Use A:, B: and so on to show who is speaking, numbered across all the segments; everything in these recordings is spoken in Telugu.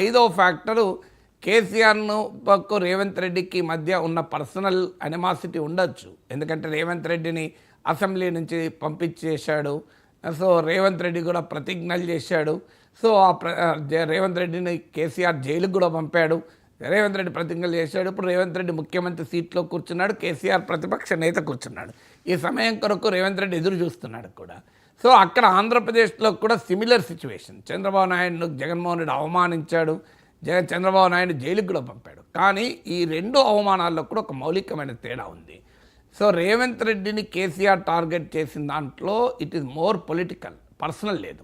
A: ఐదో ఫ్యాక్టరు కేసీఆర్ను పక్కు రేవంత్ రెడ్డికి మధ్య ఉన్న పర్సనల్ అనిమాసిటీ ఉండొచ్చు. ఎందుకంటే రేవంత్ రెడ్డిని అసెంబ్లీ నుంచి పంపించేశాడు. సో రేవంత్ రెడ్డి కూడా ప్రతిజ్ఞలు చేశాడు. సో రేవంత్ రెడ్డిని కేసీఆర్ జైలుకు కూడా పంపాడు. రేవంత్ రెడ్డి ప్రతిజ్ఞలు చేశాడు. ఇప్పుడు రేవంత్ రెడ్డి ముఖ్యమంత్రి సీట్లో కూర్చున్నాడు, కేసీఆర్ ప్రతిపక్ష నేత కూర్చున్నాడు. ఈ సమయం కొరకు రేవంత్ రెడ్డి ఎదురు చూస్తున్నాడు కూడా. సో అక్కడ ఆంధ్రప్రదేశ్లో కూడా సిమిలర్ సిచ్యువేషన్. చంద్రబాబు నాయుడును జగన్మోహన్ రెడ్డి అవమానించాడు, చంద్రబాబు నాయుడు జైలుకు కూడా పంపాడు. కానీ ఈ రెండు అవమానాల్లో కూడా ఒక మౌలికమైన తేడా ఉంది. సో రేవంత్ రెడ్డిని కేసీఆర్ టార్గెట్ చేసిన దాంట్లో it is more political, personal లేదు.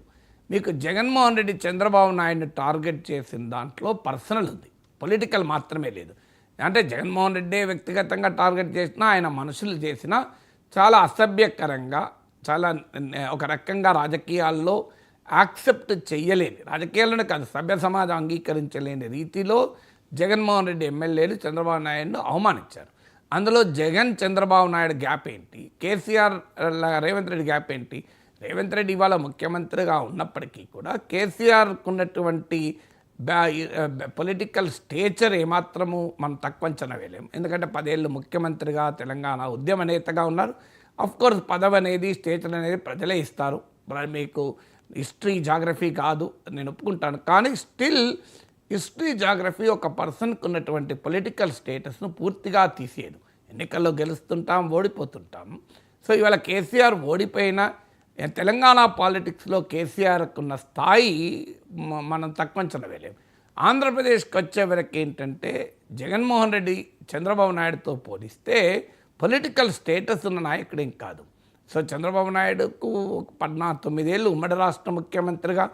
A: మీకు జగన్మోహన్ రెడ్డి చంద్రబాబు నాయుడిని టార్గెట్ చేసిన దాంట్లో పర్సనల్ ఉంది, పొలిటికల్ మాత్రమే లేదు. అంటే జగన్మోహన్ రెడ్డి వ్యక్తిగతంగా టార్గెట్ చేసినా, ఆయన మనుషులు చేసినా చాలా అసభ్యకరంగా, చాలా ఒక రకంగా రాజకీయాల్లో యాక్సెప్ట్ చెయ్యలేని, రాజకీయాల్లోనే కాదు సభ్య సమాజం అంగీకరించలేని రీతిలో జగన్మోహన్ రెడ్డి ఎమ్మెల్యేలు చంద్రబాబు నాయుడును అవమానించారు. అందులో జగన్ చంద్రబాబు నాయుడు గ్యాప్ ఏంటి, కేసీఆర్ రేవంత్ రెడ్డి గ్యాప్ ఏంటి? రేవంత్ రెడ్డి ఇవాళ ముఖ్యమంత్రిగా ఉన్నప్పటికీ కూడా కేసీఆర్కు ఉన్నటువంటి పొలిటికల్ స్టేచర్ ఏమాత్రము మనం తక్కువ అంచనా వేయలేము. ఎందుకంటే 10 ఏళ్ళు ముఖ్యమంత్రిగా తెలంగాణ ఉద్యమ నేతగా ఉన్నారు. అఫ్కోర్స్ పదవి అనేది, స్టేచర్ అనేది ప్రజలే ఇస్తారు. మీకు హిస్టరీ జాగ్రఫీ కాదు, నేను ఒప్పుకుంటాను. కానీ స్టిల్ హిస్టరీ జాగ్రఫీ ఒక పర్సన్కి ఉన్నటువంటి పొలిటికల్ స్టేటస్ను పూర్తిగా తీసేయదు. ఎన్నికల్లో గెలుస్తుంటాం, ఓడిపోతుంటాం. సో ఇవాళ కేసీఆర్ ఓడిపోయినా తెలంగాణ పాలిటిక్స్లో కేసీఆర్కు ఉన్న స్థాయి మనం తక్కువ అంచనా వేయలేము. ఆంధ్రప్రదేశ్కి వచ్చే వరకు ఏంటంటే జగన్మోహన్ రెడ్డి చంద్రబాబు నాయుడుతో పోలిస్తే పొలిటికల్ స్టేటస్ ఉన్న నాయకుడేం కాదు. సో చంద్రబాబు నాయుడుకు 9 ఏళ్ళు ఉమ్మడి రాష్ట్ర ముఖ్యమంత్రిగా,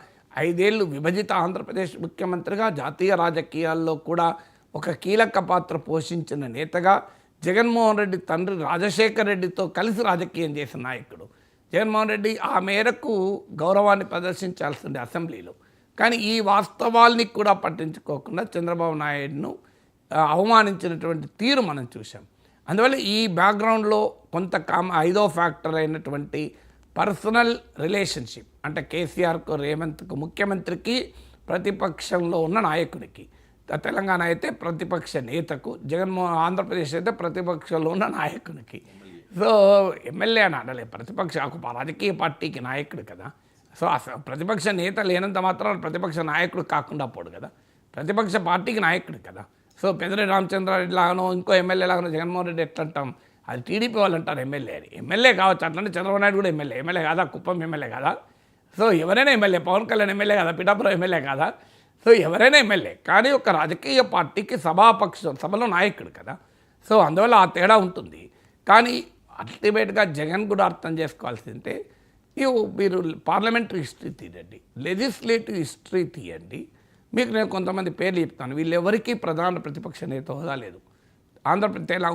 A: 5 ఏళ్ళు విభజిత ఆంధ్రప్రదేశ్ ముఖ్యమంత్రిగా, జాతీయ రాజకీయాల్లో కూడా ఒక కీలక పాత్ర పోషించిన నేతగా, జగన్మోహన్ రెడ్డి తండ్రి రాజశేఖర్ రెడ్డితో కలిసి రాజకీయం చేసిన నాయకుడు. జగన్మోహన్ రెడ్డి ఆ మేరకు గౌరవాన్ని ప్రదర్శించాల్సింది అసెంబ్లీలో. కానీ ఈ వాస్తవాల్ని కూడా పట్టించుకోకుండా చంద్రబాబు నాయుడును అవమానించినటువంటి తీరు మనం చూసాం. అందువల్ల ఈ బ్యాక్గ్రౌండ్లో కొంత ఐదో ఫ్యాక్టర్ అయినటువంటి పర్సనల్ రిలేషన్షిప్, అంటే కేసీఆర్కు, రేవంత్కు, ముఖ్యమంత్రికి, ప్రతిపక్షంలో ఉన్న నాయకుడికి, తెలంగాణ అయితే ప్రతిపక్ష నేతకు, ఆంధ్రప్రదేశ్ అయితే ప్రతిపక్షంలో ఉన్న నాయకునికి. సో ఎమ్మెల్యే అని అనలే, ప్రతిపక్ష రాజకీయ పార్టీకి నాయకుడు కదా. సో ప్రతిపక్ష నేత లేనంత మాత్రం ప్రతిపక్ష నాయకుడు కాకుండా పోడు కదా, ప్రతిపక్ష పార్టీకి నాయకుడు కదా. సో పెద్దిరెడ్డి రామచంద్రారెడ్డి లాగానో ఇంకో ఎమ్మెల్యే లాగానో జగన్మోహన్ రెడ్డి ఎట్లా అంటాం, అది టీడీపీ వాళ్ళు అంటారు ఎమ్మెల్యే అని. ఎమ్మెల్యే కావచ్చు, అట్లంటే చంద్రబాబు నాయుడు కూడా ఎమ్మెల్యే కాదా, కుప్పం ఎమ్మెల్యే కాదా? సో ఎవరైనా ఎమ్మెల్యే, పవన్ కళ్యాణ్ ఎమ్మెల్యే కదా, పిఠాపురం ఎమ్మెల్యే కాదా? సో ఎవరైనా ఎమ్మెల్యే, కానీ ఒక రాజకీయ పార్టీకి సభలో నాయకుడు కదా. సో అందువల్ల ఆ తేడా ఉంటుంది. కానీ అల్టిమేట్గా జగన్ కూడా అర్థం చేసుకోవాల్సిందే, మీరు పార్లమెంటరీ హిస్టరీ తీయండి, లెజిస్లేటివ్ హిస్టరీ తీయండి. మీకు నేను కొంతమంది పేర్లు చెప్తాను. వీళ్ళెవరికీ ప్రధాన ప్రతిపక్ష నేత హోదా లేదు.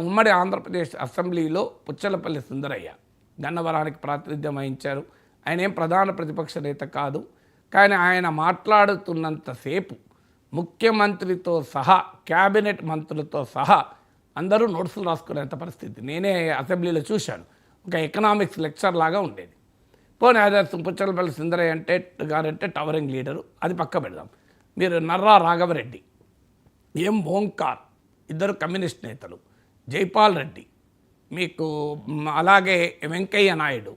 A: ఉమ్మడి ఆంధ్రప్రదేశ్ అసెంబ్లీలో పుచ్చలపల్లి సుందరయ్య గన్నవరానికి ప్రాతినిధ్యం వహించారు. ఆయన ఏం ప్రధాన ప్రతిపక్ష నేత కాదు. కానీ ఆయన మాట్లాడుతున్నంతసేపు ముఖ్యమంత్రితో సహా, క్యాబినెట్ మంత్రులతో సహా అందరూ నోట్సులు రాసుకునేంత పరిస్థితి నేనే అసెంబ్లీలో చూశాను. ఒక ఎకనామిక్స్ లెక్చర్ లాగా ఉండేది. పోనీ అదే Puchalapalli Sundarayya guarantee towering leader, అది పక్క పెడదాం. మీరు నర్రా రాఘవరెడ్డి, ఎం ఓంకార్, ఇద్దరు కమ్యూనిస్ట్ నేతలు, జైపాల్ రెడ్డి, మీకు అలాగే వెంకయ్య నాయుడు,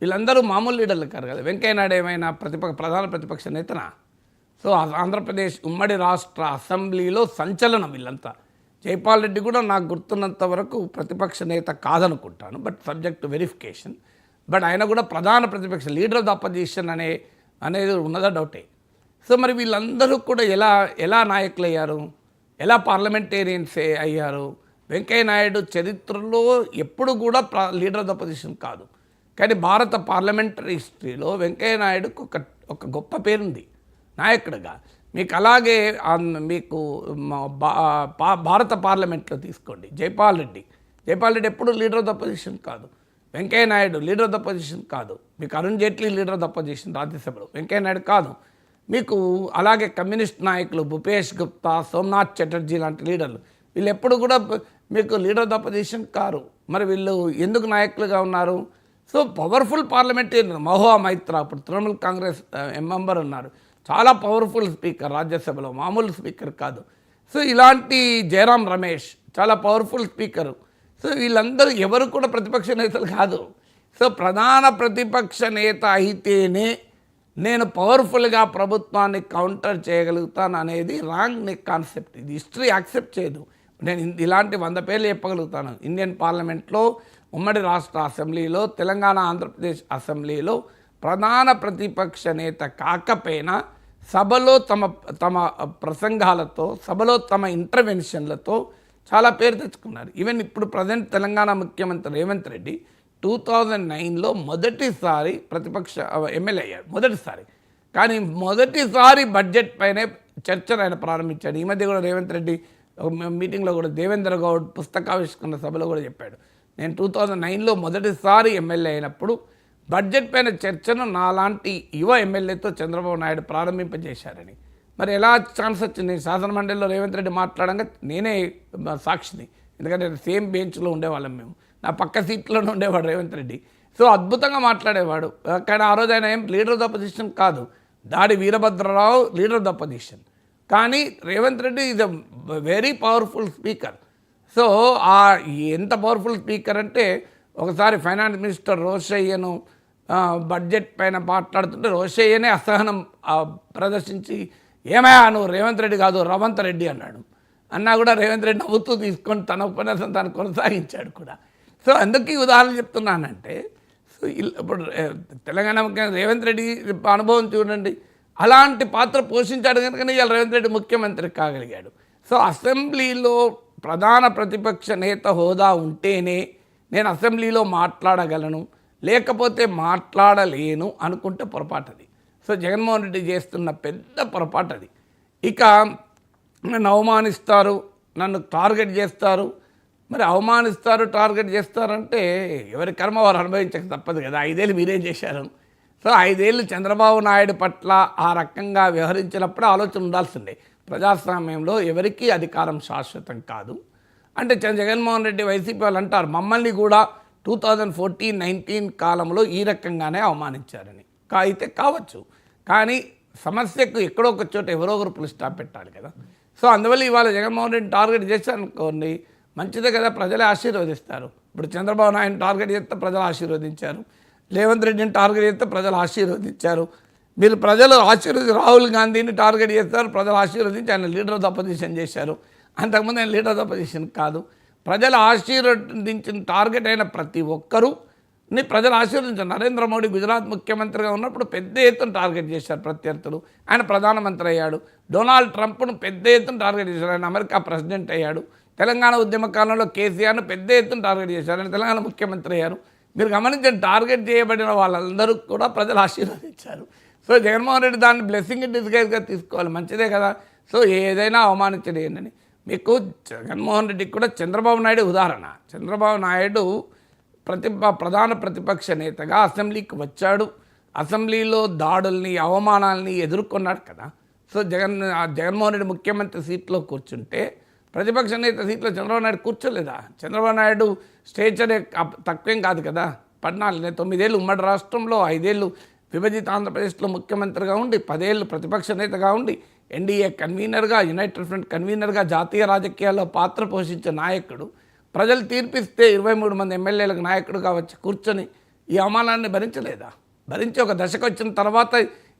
A: వీళ్ళందరూ మామూలు లీడర్లు కారు కదా. వెంకయ్య నాయుడు ఏమైనా ప్రధాన ప్రతిపక్ష నేతనా? సో ఆంధ్రప్రదేశ్ ఉమ్మడి రాష్ట్ర అసెంబ్లీలో సంచలనం వీళ్ళంతా. జైపాల్ రెడ్డి కూడా నాకు గుర్తున్నంత వరకు ప్రతిపక్ష నేత కాదనుకుంటాను, but subject to verification. But ఆయన కూడా ప్రధాన ప్రతిపక్ష లీడర్ ఆఫ్ ద అపోజిషన్ అనేది ఉన్నదా డౌటే. సో మరి వీళ్ళందరూ కూడా ఎలా నాయకులు అయ్యారు, ఎలా పార్లమెంటేరియన్స్ అయ్యారు? వెంకయ్య నాయుడు చరిత్రలో ఎప్పుడు కూడా లీడర్ ఆఫ్ ద అపోజిషన్ కాదు. కానీ భారత పార్లమెంటరీ హిస్టరీలో వెంకయ్య నాయుడుకు ఒక గొప్ప పేరుంది నాయకుడిగా. మీకు అలాగే మీకు భారత పార్లమెంట్లో తీసుకోండి, జైపాల్ రెడ్డి ఎప్పుడు లీడర్ ఆఫ్ ద అపోజిషన్ కాదు. Venkaiah Naidu leader of the opposition కాదు. మీకు Arun Jaitley leader of the opposition రాజ్యసభలో, వెంకయ్య నాయుడు కాదు. మీకు అలాగే కమ్యూనిస్ట్ నాయకులు భూపేష్ గుప్తా, సోమనాథ్ చటర్జీ లాంటి లీడర్లు, వీళ్ళు ఎప్పుడు కూడా మీకు leader of the opposition car. మరి వీళ్ళు ఎందుకు నాయకులుగా ఉన్నారు? So powerful parliamentarian Mahua Maitra, ఇప్పుడు తృణమూల్ కాంగ్రెస్ మెంబర్ ఉన్నారు, చాలా పవర్ఫుల్ స్పీకర్ రాజ్యసభలో, మామూలు స్పీకర్ కాదు. సో ఇలాంటి జయరాం రమేష్ చాలా పవర్ఫుల్ స్పీకరు. సో వీళ్ళందరూ ఎవరు కూడా ప్రతిపక్ష నేతలు కాదు. సో ప్రధాన ప్రతిపక్ష నేత అయితేనే నేను పవర్ఫుల్గా ప్రభుత్వాన్ని కౌంటర్ చేయగలుగుతాను అనేది రాంగ్ కాన్సెప్ట్. ఇది హిస్టరీ యాక్సెప్ట్ చేయదు. నేను ఇలాంటి 100 పేర్లు చెప్పగలుగుతాను. ఇండియన్ పార్లమెంట్లో, ఉమ్మడి రాష్ట్ర అసెంబ్లీలో, తెలంగాణ ఆంధ్రప్రదేశ్ అసెంబ్లీలో ప్రధాన ప్రతిపక్ష నేత కాకపోయినా సభలో తమ ప్రసంగాలతో, సభలో తమ ఇంటర్వెన్షన్లతో చాలా పేరు తెచ్చుకున్నారు. ఈవెన్ ఇప్పుడు ప్రజెంట్ తెలంగాణ ముఖ్యమంత్రి రేవంత్ రెడ్డి 2009లో మొదటిసారి ప్రతిపక్ష ఎమ్మెల్యే అయ్యాడు, మొదటిసారి. కానీ మొదటిసారి బడ్జెట్ పైనే చర్చను ఆయన ప్రారంభించాడు. ఈ మధ్య కూడా రేవంత్ రెడ్డి మీటింగ్లో కూడా దేవేంద్ర గౌడ్ పుస్తకావిష్కరణ సభలో కూడా చెప్పాడు, నేను 2009లో మొదటిసారి ఎమ్మెల్యే అయినప్పుడు బడ్జెట్ పైన చర్చను నాలాంటి యువ ఎమ్మెల్యేతో చంద్రబాబు నాయుడు ప్రారంభింపజేశారని. మరి ఎలా ఛాన్స్ వచ్చింది? శాసనమండలిలో రేవంత్ రెడ్డి మాట్లాడంగా నేనే సాక్షిని, ఎందుకంటే సేమ్ బెంచ్లో ఉండేవాళ్ళం మేము, నా పక్క సీట్లోనే ఉండేవాడు రేవంత్ రెడ్డి. సో అద్భుతంగా మాట్లాడేవాడు. కానీ ఆ రోజు ఆయన ఏం లీడర్ ఆఫ్ ద అపోజిషన్ కాదు, Dadi Veerabhadrarao leader of the opposition. కానీ Revanth Reddy is a very powerful speaker. So ఎంత పవర్ఫుల్ స్పీకర్ అంటే, ఒకసారి ఫైనాన్స్ మినిస్టర్ రోషయ్యను బడ్జెట్ పైన మాట్లాడుతుంటే రోషయ్యనే అసహనం ప్రదర్శించి, ఏమయ్యా నువ్వు రేవంత్ రెడ్డి కాదు రవంత్ రెడ్డి అన్నాడు. అన్నా కూడా రేవంత్ రెడ్డి నవ్వుతూ తీసుకొని తన ఉపన్యాసం తాను కొనసాగించాడు కూడా. సో అందుకు ఈ ఉదాహరణ చెప్తున్నానంటే, సో ఇప్పుడు తెలంగాణ ముఖ్యమంత్రి రేవంత్ రెడ్డి అనుభవం చూడండి, అలాంటి పాత్ర పోషించాడు కనుకనే ఇవాళ రేవంత్ రెడ్డి ముఖ్యమంత్రి కాగలిగాడు. సో అసెంబ్లీలో ప్రధాన ప్రతిపక్ష నేత హోదా ఉంటేనే నేను అసెంబ్లీలో మాట్లాడగలను, లేకపోతే మాట్లాడలేను అనుకుంటే పొరపాటది. సో జగన్మోహన్ రెడ్డి చేస్తున్న పెద్ద పొరపాటది. ఇక నన్ను అవమానిస్తారు, నన్ను టార్గెట్ చేస్తారు. మరి అవమానిస్తారు, టార్గెట్ చేస్తారంటే ఎవరి కర్మ వారు అనుభవించక తప్పదు కదా. 5 ఏళ్ళు మీరేం చేశారు? సో 5 ఏళ్ళు చంద్రబాబు నాయుడు పట్ల ఆ రకంగా వ్యవహరించినప్పుడు ఆలోచన ఉండాల్సిందే. ప్రజాస్వామ్యంలో ఎవరికీ అధికారం శాశ్వతం కాదు. అంటే జగన్మోహన్ రెడ్డి వైసీపీ వాళ్ళు అంటారు, మమ్మల్ని కూడా 2014-19 కాలంలో ఈ రకంగానే అవమానించారని. అయితే కావచ్చు, కానీ సమస్యకు ఎక్కడో ఒక చోట ఎవరో ఒకరు పులి స్టాప్ పెట్టాలి కదా. సో అందువల్ల ఇవాళ జగన్మోహన్ రెడ్డి టార్గెట్ చేశారనుకోండి, మంచిదే కదా, ప్రజలే ఆశీర్వదిస్తారు. ఇప్పుడు చంద్రబాబు నాయుడు టార్గెట్ చేస్తే ప్రజలు ఆశీర్వదించారు, రేవంత్ రెడ్డిని టార్గెట్ చేస్తే ప్రజలు ఆశీర్వదించారు. మీరు ప్రజలు రాహుల్ గాంధీని టార్గెట్ చేస్తారు, ప్రజలు ఆశీర్వదించి ఆయన లీడర్ ఆఫ్ ద అపోజిషన్ చేశారు. అంతకుముందు ఆయన లీడర్ ఆఫ్ ద అపోజిషన్ కాదు. ప్రజలు ఆశీర్వదించిన టార్గెట్ అయిన ప్రతి ఒక్కరూని ప్రజలు ఆశీర్వదించారు. నరేంద్ర మోడీ గుజరాత్ ముఖ్యమంత్రిగా ఉన్నప్పుడు పెద్ద ఎత్తున టార్గెట్ చేశారు ప్రత్యర్థులు, ఆయన ప్రధానమంత్రి అయ్యాడు. డొనాల్డ్ ట్రంప్ను పెద్ద ఎత్తున టార్గెట్ చేశారు, ఆయన అమెరికా ప్రెసిడెంట్ అయ్యాడు. తెలంగాణ ఉద్యమ కాలంలో కేసీఆర్ను పెద్ద ఎత్తున టార్గెట్ చేశారు, ఆయన తెలంగాణ ముఖ్యమంత్రి అయ్యారు. మీరు గమనించండి, టార్గెట్ చేయబడిన వాళ్ళందరూ కూడా ప్రజలు ఆశీర్వదించారు. సో జగన్మోహన్ రెడ్డి దాన్ని బ్లెస్సింగ్ ఇన్ డిస్గైజ్గా తీసుకోవాలి, మంచిదే కదా. సో ఏదైనా అవమానించలేనని మీకు జగన్మోహన్ రెడ్డికి కూడా చంద్రబాబు నాయుడు ఉదాహరణ. చంద్రబాబు నాయుడు ప్రధాన ప్రతిపక్ష నేతగా అసెంబ్లీకి వచ్చాడు, అసెంబ్లీలో దాడుల్ని అవమానాలని ఎదుర్కొన్నాడు కదా. సో జగన్మోహన్ రెడ్డి ముఖ్యమంత్రి సీట్లో కూర్చుంటే ప్రతిపక్ష నేత సీట్లో చంద్రబాబు నాయుడు కూర్చోలేదా? చంద్రబాబు నాయుడు స్టేచర్ తక్కువేం కాదు కదా. 9 ఏళ్ళు ఉమ్మడి రాష్ట్రంలో, 5 ఏళ్ళు విభజిత ఆంధ్రప్రదేశ్లో ముఖ్యమంత్రిగా ఉండి, 10 ఏళ్ళు ప్రతిపక్ష నేతగా ఉండి, ఎన్డీఏ కన్వీనర్గా, యునైటెడ్ ఫ్రంట్ కన్వీనర్గా జాతీయ రాజకీయాల్లో పాత్ర పోషించే నాయకుడు ప్రజలు తీర్పిస్తే 23 మంది ఎమ్మెల్యేలకు నాయకుడుగా వచ్చి కూర్చొని ఈ అవమానాన్ని భరించలేదా? భరించి ఒక దశకు వచ్చిన తర్వాత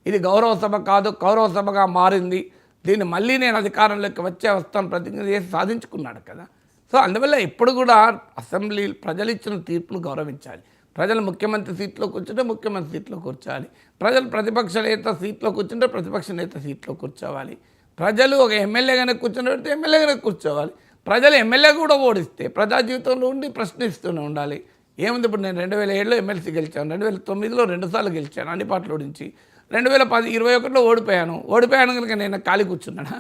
A: ఇది గౌరవ సభ కాదు, కౌరవ సభగా మారింది, దీన్ని మళ్ళీ నేను అధికారంలోకి వస్తాను ప్రతిజ్ఞ చేసి సాధించుకున్నాడు కదా. సో అందువల్ల ఎప్పుడు కూడా అసెంబ్లీ ప్రజలు ఇచ్చిన తీర్పును గౌరవించాలి. ప్రజలు ముఖ్యమంత్రి సీట్లో కూర్చుంటే ముఖ్యమంత్రి సీట్లో కూర్చోవాలి, ప్రజలు ప్రతిపక్ష నేత సీట్లో కూర్చుంటే ప్రతిపక్ష నేత సీట్లో కూర్చోవాలి, ప్రజలు ఒక ఎమ్మెల్యేగానే కూర్చుంటే ఎమ్మెల్యేగానే కూర్చోవాలి. ప్రజలు ఎమ్మెల్యే కూడా ఓడిస్తే ప్రజా జీవితంలో ఉండి ప్రశ్నిస్తూనే ఉండాలి. ఏముంది, ఇప్పుడు నేను 2007లో ఎమ్మెల్సీ గెలిచాను, 2009లో 2 సార్లు గెలిచాను అన్ని పార్టీల నుంచి, 2021లో ఓడిపోయాను కనుక నేను ఖాళీ కూర్చున్నాను.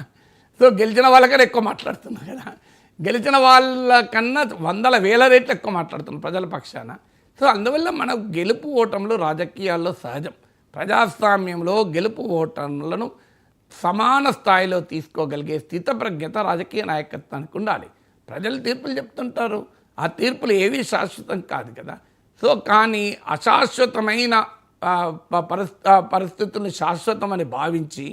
A: సో గెలిచిన వాళ్ళకన్నా ఎక్కువ మాట్లాడుతున్నాను కదా, గెలిచిన వాళ్ళకన్నా 100,000 రెట్లు ఎక్కువ మాట్లాడుతున్నాను ప్రజల పక్షాన. సో అందువల్ల మన గెలుపు ఓటములు రాజకీయాల్లో సహజం. ప్రజాస్వామ్యంలో గెలుపు ఓటములను సమాన స్థాయిలో తీసుకోగలిగే స్థితప్రజ్ఞత రాజకీయ నాయకత్వానికి ఉండాలి. ప్రజలు తీర్పులు చెప్తుంటారు, ఆ తీర్పులు ఏవీ శాశ్వతం కాదు కదా. సో కానీ అశాశ్వతమైన పరిస్థితులను శాశ్వతమని భావించి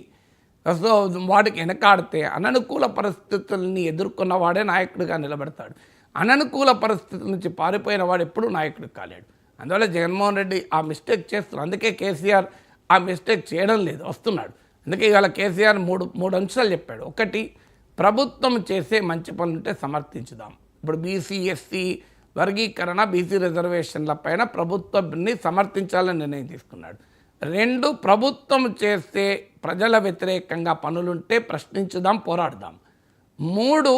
A: సో వాటికి వెనకాడితే అననుకూల పరిస్థితుల్ని ఎదుర్కొన్న వాడే నాయకుడిగా నిలబడతాడు. అననుకూల పరిస్థితుల నుంచి పారిపోయిన వాడు ఎప్పుడూ నాయకుడు కాలేడు. అందువల్ల జగన్మోహన్ రెడ్డి ఆ మిస్టేక్ చేస్తున్నాడు. అందుకే కేసీఆర్ ఆ మిస్టేక్ చేయడం లేదు, వస్తున్నాడు. అందుకే ఇవాళ కేసీఆర్ మూడు అంశాలు చెప్పాడు. ఒకటి, ప్రభుత్వం చేసే మంచి పనులుంటే సమర్థించుదాం. ఇప్పుడు బీసీ ఎస్సీ వర్గీకరణ, బీసీ రిజర్వేషన్ల పైన ప్రభుత్వాన్ని సమర్థించాలని నిర్ణయం తీసుకున్నాడు. 2, ప్రభుత్వం చేస్తే ప్రజల వ్యతిరేకంగా పనులుంటే ప్రశ్నించుదాం, పోరాడుదాం. 3,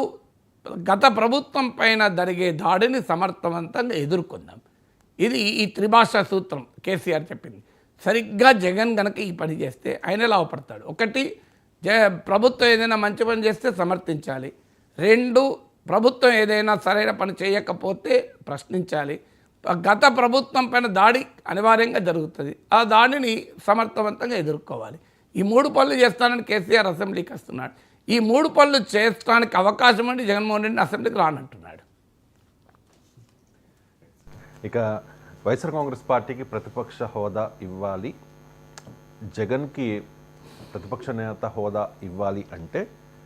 A: గత ప్రభుత్వం పైన జరిగే దాడిని సమర్థవంతంగా ఎదుర్కొందాం. ఇది ఈ త్రిభాషా సూత్రం కేసీఆర్ చెప్పింది. సరిగ్గా జగన్ గనక ఈ పని చేస్తే ఆయన లాభపడతాడు. 1, ప్రభుత్వం ఏదైనా మంచి పని చేస్తే సమర్థించాలి. 2, ప్రభుత్వం ఏదైనా సరైన పని చేయకపోతే ప్రశ్నించాలి. గత ప్రభుత్వం పైన దాడి అనివార్యంగా జరుగుతుంది, ఆ దాడిని సమర్థవంతంగా ఎదుర్కోవాలి. ఈ 3 పనులు చేస్తానని కేసీఆర్ అసెంబ్లీకి వస్తున్నాడు. ఈ 3 పనులు చేయడానికి అవకాశం అండి జగన్మోహన్ రెడ్డిని అసెంబ్లీకి రానంటున్నాడు.
B: ఇక వైఎస్ఆర్ కాంగ్రెస్ పార్టీకి ప్రతిపక్ష హోదా ఇవ్వాలి, జగన్కి ప్రతిపక్ష నేత హోదా ఇవ్వాలి అంటే